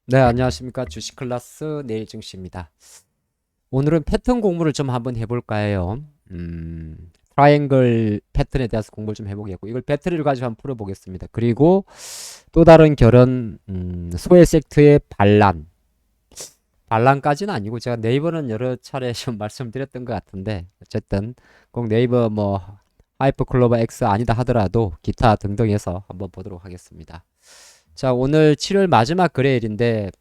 네, 안녕하십니까. 주식 클래스 내일증 씨입니다. 오늘은 패턴 공부를 좀 한번 해볼까 해요. 트라이앵글 패턴에 대해서 공부를 좀 해보겠고, 이걸 배터리를 가지고 한번 풀어보겠습니다. 그리고 또 다른 결은, 소액 섹트의 반란. 반란까지는 아니고, 제가 네이버는 여러 차례 좀 말씀드렸던 것 같은데, 어쨌든, 꼭 네이버 뭐, 하이퍼 클로버 X 아니다 하더라도, 기타 등등 해서 한번 보도록 하겠습니다. 자, 오늘 7월 마지막 거래일인데,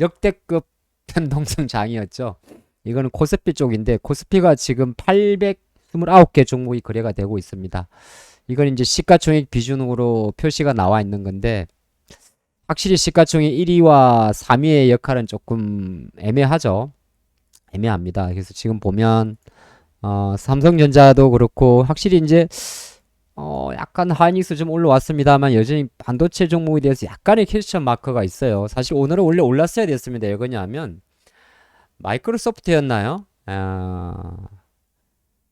역대급 변동성 장이었죠. 이거는 코스피 쪽인데, 코스피가 지금 829개 종목이 거래가 되고 있습니다. 이건 이제 시가총액 비중으로 표시가 나와 있는 건데, 확실히 시가총액 1위와 3위의 역할은 조금 애매하죠. 애매합니다. 그래서 지금 보면, 삼성전자도 그렇고, 확실히 이제 약간 하이닉스 좀 올라왔습니다만 여전히 반도체 종목에 대해서 약간의 퀘스천 마크가 있어요. 사실 오늘은 원래 올랐어야 됐습니다. 왜 그러냐면 마이크로소프트였나요?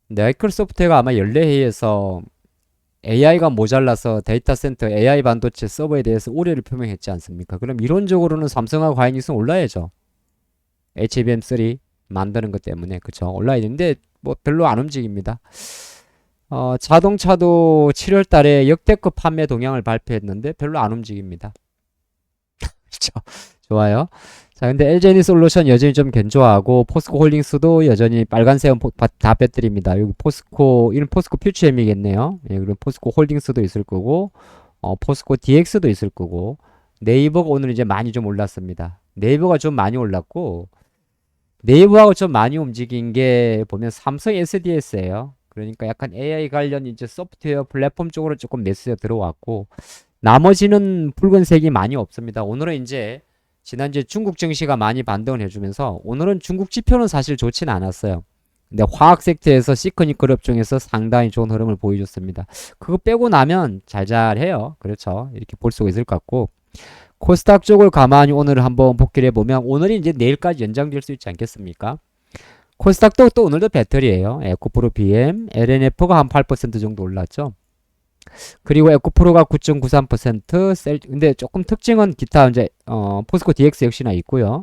마이크로소프트가 아마 연례회의에서 AI가 모자라서 데이터 센터 AI 반도체 서버에 대해서 우려를 표명했지 않습니까? 그럼 이론적으로는 삼성하고 하이닉스는 올라야죠. HBM3 만드는 것 때문에 그쵸? 올라야 되는데 뭐 별로 안 움직입니다. 자동차도 7월 달에 역대급 판매 동향을 발표했는데 별로 안 움직입니다. 그렇죠? 좋아요. 자, 근데 LG에너지 솔루션 여전히 좀 견조하고 포스코 홀딩스도 여전히 빨간색은 다 빼드립니다. 여기 포스코, 이런 포스코 퓨처엠이겠네요. 예, 그리고 포스코 홀딩스도 있을 거고, 포스코 DX도 있을 거고, 네이버가 오늘 이제 많이 좀 올랐습니다. 네이버가 좀 많이 올랐고, 네이버하고 좀 많이 움직인 게 보면 삼성 SDS예요. 그러니까 약간 AI 관련 이제 소프트웨어 플랫폼 쪽으로 조금 매수가 들어왔고 나머지는 붉은색이 많이 없습니다. 오늘은 이제 지난주에 중국 증시가 많이 반등을 해주면서 오늘은 중국 지표는 사실 좋지는 않았어요. 근데 화학 섹터에서 시커니컬 업종에서 상당히 좋은 흐름을 보여줬습니다. 그거 빼고 나면 잘잘해요. 그렇죠. 이렇게 볼 수가 있을 것 같고 코스닥 쪽을 가만히 오늘 한번 복귀를 해보면 오늘이 이제 내일까지 연장될 수 있지 않겠습니까? 코스닥도 또 오늘도 배터리예요. 에코프로 BM, LNF가 한 8% 정도 올랐죠. 그리고 에코프로가 9.93%, 근데 조금 특징은 기타 이제 포스코 DX 역시나 있고요.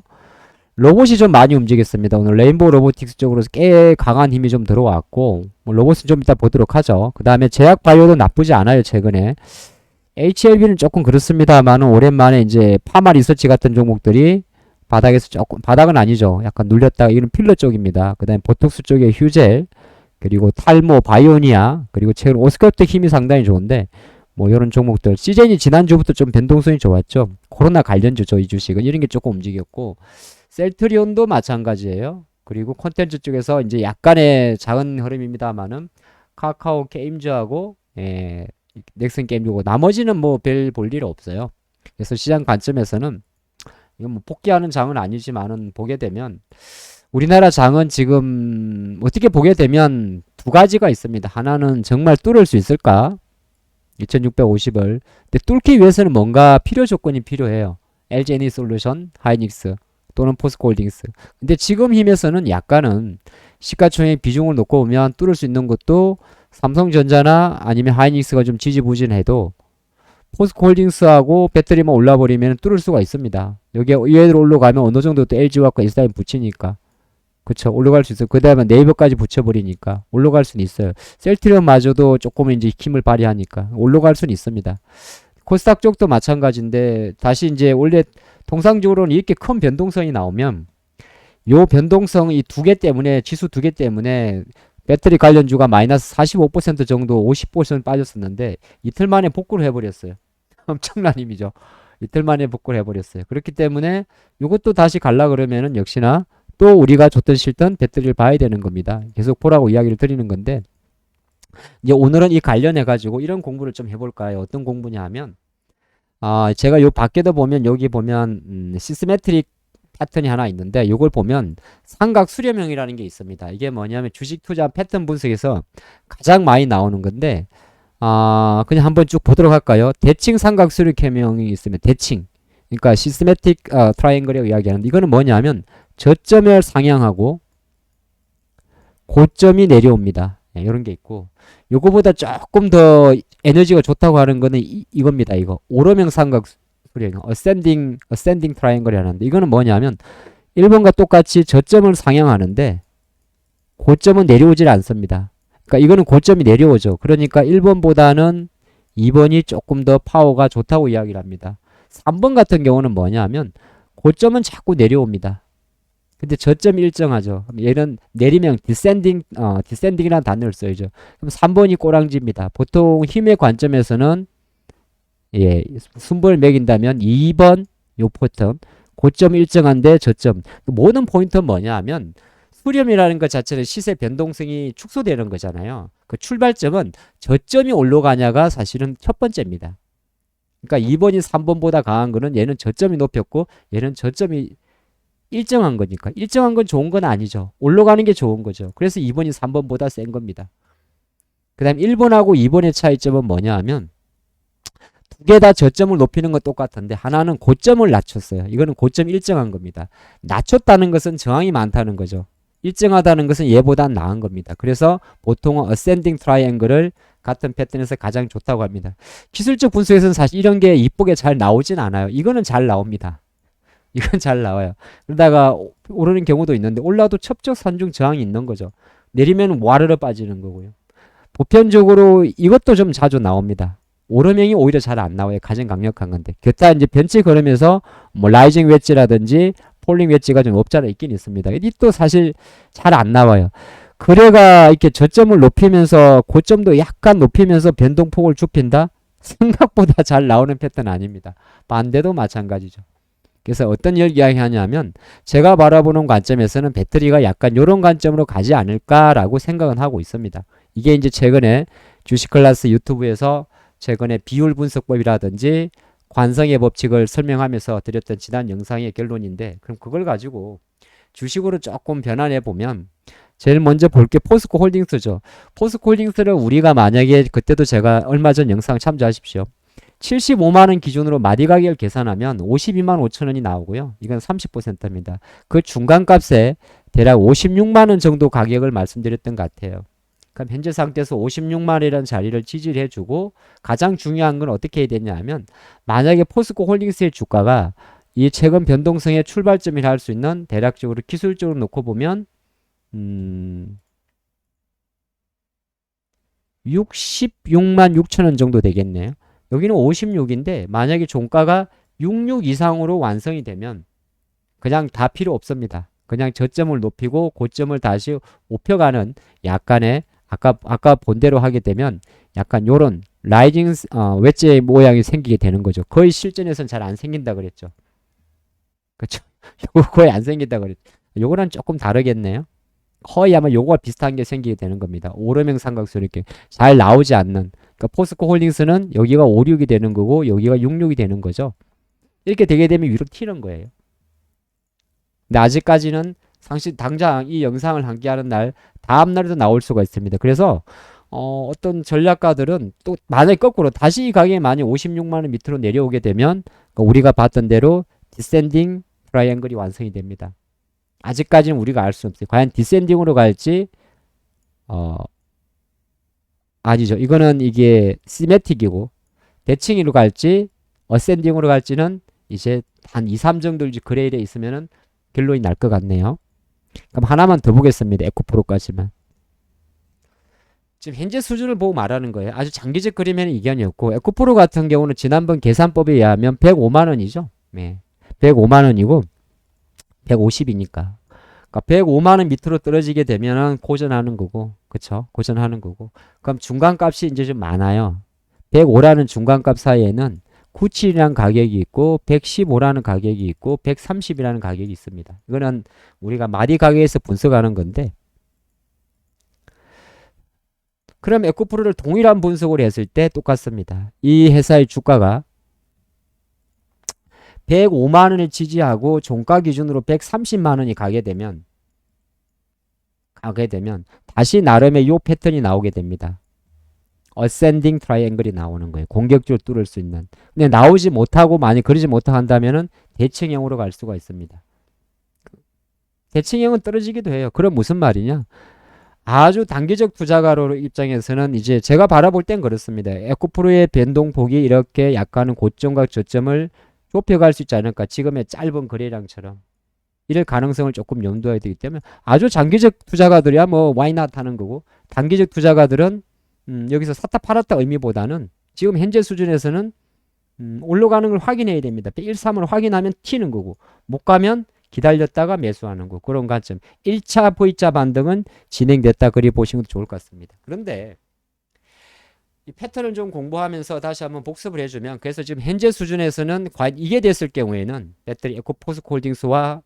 로봇이 좀 많이 움직였습니다. 오늘 레인보우 로보틱스 쪽으로 꽤 강한 힘이 좀 들어왔고 뭐 로봇은 좀 이따 보도록 하죠. 그 다음에 제약 바이오도 나쁘지 않아요 최근에. HLB는 조금 그렇습니다만은 오랜만에 이제 파마 리서치 같은 종목들이 바닥에서 조금 바닥은 아니죠. 약간 눌렸다가 이런 필러 쪽입니다. 그다음에 보톡스 쪽에 휴젤 그리고 탈모 바이오니아 그리고 최근 오스컬트 힘이 상당히 좋은데 뭐 이런 종목들 시즌이 지난주부터 좀 변동성이 좋았죠. 코로나 관련주죠 이 주식은 이런 게 조금 움직였고 셀트리온도 마찬가지예요. 그리고 콘텐츠 쪽에서 이제 약간의 작은 흐름입니다만은 카카오 게임즈하고 넥슨 게임즈고 나머지는 뭐 별 볼 일 없어요. 그래서 시장 관점에서는 이건 뭐 복귀하는 장은 아니지만은 보게 되면 우리나라 장은 지금 어떻게 보게 되면 두 가지가 있습니다. 하나는 정말 뚫을 수 있을까? 2650을. 근데 뚫기 위해서는 뭔가 필요 조건이 필요해요. LG 솔루션, 하이닉스 또는 포스코홀딩스. 근데 지금 힘에서는 약간은 시가총액 비중을 놓고 보면 뚫을 수 있는 것도 삼성전자나 아니면 하이닉스가 좀 지지부진해도 포스코홀딩스하고 배터리만 올라버리면 뚫을 수가 있습니다. 여기에 얘들 올라가면 어느 정도 또 LG화학과 이스타임 붙이니까. 그쵸. 올라갈 수 있어요. 그 다음에 네이버까지 붙여버리니까. 올라갈 수는 있어요. 셀트리온마저도 조금 이제 힘을 발휘하니까. 올라갈 수는 있습니다. 코스닥 쪽도 마찬가지인데, 다시 이제 원래 통상적으로는 이렇게 큰 변동성이 나오면, 요 변동성 이 두 개 때문에, 지수 두 개 때문에, 배터리 관련주가 마이너스 45% 정도 50% 빠졌었는데, 이틀 만에 복구를 해버렸어요. 엄청난 힘이죠. 이틀 만에 복구를 해버렸어요. 그렇기 때문에 이것도 다시 갈라 그러면은 역시나 또 우리가 좋든 싫든 배터리를 봐야 되는 겁니다. 계속 보라고 이야기를 드리는 건데 이제 오늘은 이 관련해 가지고 이런 공부를 좀 해볼까요? 어떤 공부냐 하면 제가 요 밖에도 보면 여기 보면 시스메트릭 패턴이 하나 있는데 이걸 보면 삼각 수렴형이라는 게 있습니다. 이게 뭐냐면 주식 투자 패턴 분석에서 가장 많이 나오는 건데 그냥 한번 쭉 보도록 할까요? 대칭 삼각 수렴형이 있으면 대칭 그러니까 시스메틱 트라이앵글에 이야기하는데 이거는 뭐냐면 저점을 상향하고 고점이 내려옵니다. 이런 게 있고 요거보다 조금 더 에너지가 좋다고 하는 거는 이겁니다. 이거 오름형 삼각 ascending 트라이앵글이 하는데 이거는 뭐냐면 1번과 똑같이 저점을 상향하는데 고점은 내려오질 않습니다. 그러니까 이거는 고점이 내려오죠. 그러니까 1번보다는 2번이 조금 더 파워가 좋다고 이야기를 합니다. 3번 같은 경우는 뭐냐면 고점은 자꾸 내려옵니다. 근데 저점이 일정하죠. 얘는 내리면 디센딩이라는 단어를 써야죠. 그럼 3번이 꼬랑지입니다. 보통 힘의 관점에서는 순번을 매긴다면 2번 요 패턴 고점 일정한데 저점 모든 포인트는 뭐냐 하면 수렴이라는 것 자체는 시세 변동성이 축소되는 거잖아요. 그 출발점은 저점이 올라가냐가 사실은 첫 번째입니다. 그러니까 2번이 3번보다 강한 거는 얘는 저점이 높였고 얘는 저점이 일정한 거니까. 일정한 건 좋은 건 아니죠. 올라가는 게 좋은 거죠. 그래서 2번이 3번보다 센 겁니다. 그 다음 1번하고 2번의 차이점은 뭐냐 하면 두 개 다 저점을 높이는 건 똑같은데 하나는 고점을 낮췄어요. 이거는 고점 일정한 겁니다. 낮췄다는 것은 저항이 많다는 거죠. 일정하다는 것은 얘보다 나은 겁니다. 그래서 보통은 ascending triangle을 같은 패턴에서 가장 좋다고 합니다. 기술적 분석에서는 사실 이런 게 이쁘게 잘 나오진 않아요. 이거는 잘 나옵니다. 이건 잘 나와요. 그러다가 오르는 경우도 있는데 올라도 첩적 산중 저항이 있는 거죠. 내리면 와르르 빠지는 거고요. 보편적으로 이것도 좀 자주 나옵니다. 오르명이 오히려 잘 안 나와요. 가장 강력한 건데. 곁다 이제 벤치 걸으면서 뭐 라이징 웨지라든지 폴링 웨지가 좀 없잖아 있긴 있습니다. 이 또 사실 잘 안 나와요. 그래가 이렇게 저점을 높이면서 고점도 약간 높이면서 변동폭을 좁힌다? 생각보다 잘 나오는 패턴 아닙니다. 반대도 마찬가지죠. 그래서 어떤 이야기 하냐면 제가 바라보는 관점에서는 배터리가 약간 이런 관점으로 가지 않을까라고 생각은 하고 있습니다. 이게 이제 최근에 주식 클래스 유튜브에서 최근에 비율 분석법이라든지 관성의 법칙을 설명하면서 드렸던 지난 영상의 결론인데 그럼 그걸 가지고 주식으로 조금 변환해 보면 제일 먼저 볼 게 포스코 홀딩스죠. 포스코 홀딩스를 우리가 만약에 그때도 제가 얼마 전 영상 참조하십시오. 75만원 기준으로 마디 가격을 계산하면 52만 5천원이 나오고요. 이건 30%입니다. 그 중간값에 대략 56만원 정도 가격을 말씀드렸던 것 같아요. 그럼 현재 상태에서 56만원이라는 자리를 지지를 해주고 가장 중요한 건 어떻게 해야 되냐 하면 만약에 포스코 홀딩스의 주가가 이 최근 변동성의 출발점이라 할 수 있는 대략적으로 기술적으로 놓고 보면 66만 6천원 정도 되겠네요. 여기는 56인데 만약에 종가가 66 이상으로 완성이 되면 그냥 다 필요 없습니다. 그냥 저점을 높이고 고점을 다시 높여가는 약간의 아까 본 대로 하게 되면 약간 요런 라이징 웨지 모양이 생기게 되는 거죠. 거의 실전에서는 잘 안 생긴다 그랬죠. 그렇죠? 요거 거의 안 생긴다 그랬죠. 요거랑 조금 다르겠네요. 거의 아마 요거와 비슷한 게 생기게 되는 겁니다. 오르명 삼각수 이렇게 잘 나오지 않는. 그러니까 포스코 홀딩스는 여기가 56이 되는 거고 여기가 66이 되는 거죠. 이렇게 되게 되면 위로 튀는 거예요. 근데 아직까지는 당장 이 영상을 함께하는 날 다음 날에도 나올 수가 있습니다. 그래서 어떤 전략가들은 또 만약에 거꾸로 다시 이 가격이 만약 56만원 밑으로 내려오게 되면 우리가 봤던 대로 디센딩 트라이앵글이 완성이 됩니다. 아직까지는 우리가 알 수 없어요. 과연 디센딩으로 갈지 아니죠. 이거는 이게 시메틱이고 대칭으로 갈지 어센딩으로 갈지는 이제 한 2, 3 정도 그레이에 있으면은 결론이 날 것 같네요. 그럼 하나만 더 보겠습니다. 에코프로까지만. 지금 현재 수준을 보고 말하는 거예요. 아주 장기적 그림에는 이견이 없고 에코프로 같은 경우는 지난번 계산법에 의하면 105만원이죠. 네. 105만원이고 150이니까. 그러니까 105만원 밑으로 떨어지게 되면은 고전하는 거고, 그쵸? 고전하는 거고. 그럼 중간값이 이제 좀 많아요. 105라는 중간값 사이에는 97이라는 가격이 있고 115라는 가격이 있고 130이라는 가격이 있습니다. 이거는 우리가 마디 가격에서 분석하는 건데 그럼 에코프로를 동일한 분석을 했을 때 똑같습니다. 이 회사의 주가가 105만원을 지지하고 종가 기준으로 130만원이 가게 되면 다시 나름의 요 패턴이 나오게 됩니다. 어센딩 트라이앵글이 나오는 거예요. 공격적으로 뚫을 수 있는. 근데 나오지 못하고 만약 그러지 못하고 한다면은 대칭형으로 갈 수가 있습니다. 대칭형은 떨어지기도 해요. 그럼 무슨 말이냐? 아주 단기적 투자가로 입장에서는 이제 제가 바라볼 땐 그렇습니다. 에코프로의 변동폭이 이렇게 약간은 고점과 저점을 좁혀갈 수 있지 않을까. 지금의 짧은 거래량처럼. 이럴 가능성을 조금 염두해야 되기 때문에 아주 장기적 투자가들이야 뭐 와이낫 하는 거고, 단기적 투자가들은 여기서 샀다 팔았다 의미보다는 지금 현재 수준에서는 올라가는 걸 확인해야 됩니다. 1.13을 확인하면 튀는 거고, 못 가면 기다렸다가 매수하는 거. 그런 관점. 1차 V자 반등은 진행됐다. 그리 보시면 좋을 것 같습니다. 그런데 이 패턴을 좀 공부하면서 다시 한번 복습을 해주면, 그래서 지금 현재 수준에서는 과연 이게 됐을 경우에는 배터리 에코포스코홀딩스와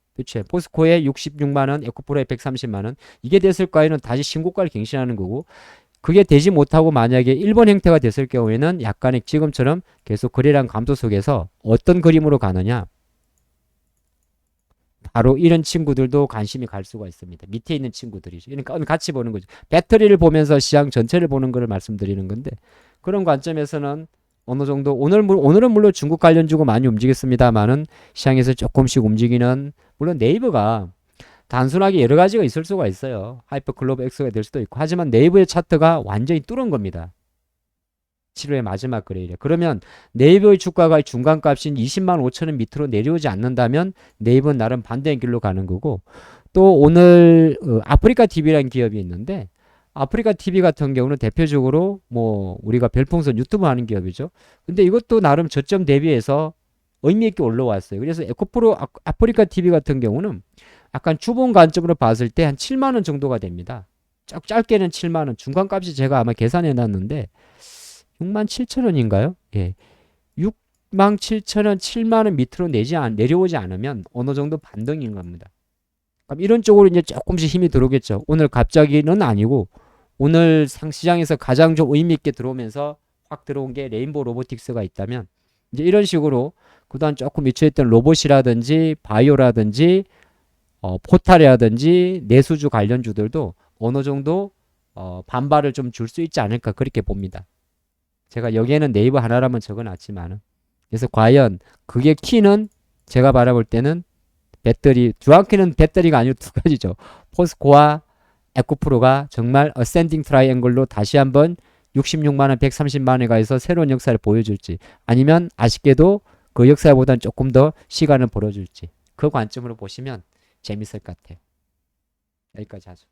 포스코의 66만원, 에코프로의 130만원, 이게 됐을 거에는 다시 신고가를 갱신하는 거고, 그게 되지 못하고 만약에 1번 형태가 됐을 경우에는 약간의 지금처럼 계속 거래량 감소 속에서 어떤 그림으로 가느냐, 바로 이런 친구들도 관심이 갈 수가 있습니다. 밑에 있는 친구들이죠. 그러니까 같이 보는 거죠. 배터리를 보면서 시장 전체를 보는 것을 말씀드리는 건데, 그런 관점에서는 어느 정도 오늘은 물론 중국 관련주고 많이 움직였습니다만은 시장에서 조금씩 움직이는, 물론 네이버가 단순하게 여러 가지가 있을 수가 있어요. 하이퍼클로버 X가 될 수도 있고. 하지만 네이버의 차트가 완전히 뚫은 겁니다. 7월의 마지막 거래일에. 그러면 네이버의 주가가 중간값인 20만 5천원 밑으로 내려오지 않는다면 네이버는 나름 반대의 길로 가는 거고, 또 오늘 아프리카 TV라는 기업이 있는데, 아프리카 TV 같은 경우는 대표적으로 뭐 우리가 별풍선 유튜브 하는 기업이죠. 근데 이것도 나름 저점 대비해서 의미 있게 올라왔어요. 그래서 에코프로 아프리카 TV 같은 경우는 약간 주봉 관점으로 봤을 때 한 7만 원 정도가 됩니다. 짧게는 7만 원. 중간값이 제가 아마 계산해 놨는데 6만 7천 원인가요? 예. 6만 7천 원, 7만 원 밑으로 내려오지 않으면 어느 정도 반등인 겁니다. 그럼 이런 쪽으로 이제 조금씩 힘이 들어오겠죠. 오늘 갑자기는 아니고, 오늘 시장에서 가장 좀 의미 있게 들어오면서 확 들어온 게 레인보우 로보틱스가 있다면, 이제 이런 식으로 그동안 조금 미쳐있던 로봇이라든지 바이오라든지 포탈이라든지 내수주 관련주들도 어느 정도 반발을 좀 줄 수 있지 않을까, 그렇게 봅니다. 제가 여기에는 네이버 하나라면 적어놨지만은. 그래서 과연 그게 키는 제가 바라볼 때는 배터리, 정확히는 배터리가 아니고 두 가지죠. 포스코와 에코프로가 정말 어센딩 트라이앵글로 다시 한번 66만원, 130만원에 가서 새로운 역사를 보여줄지, 아니면 아쉽게도 그 역사보다는 조금 더 시간을 벌어줄지, 그 관점으로 보시면 재밌을 것 같아요. 여기까지 하죠.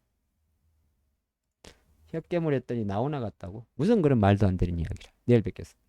혀깨물 했더니 나오나 같다고? 무슨 그런 말도 안 되는 이야기를. 내일 뵙겠습니다.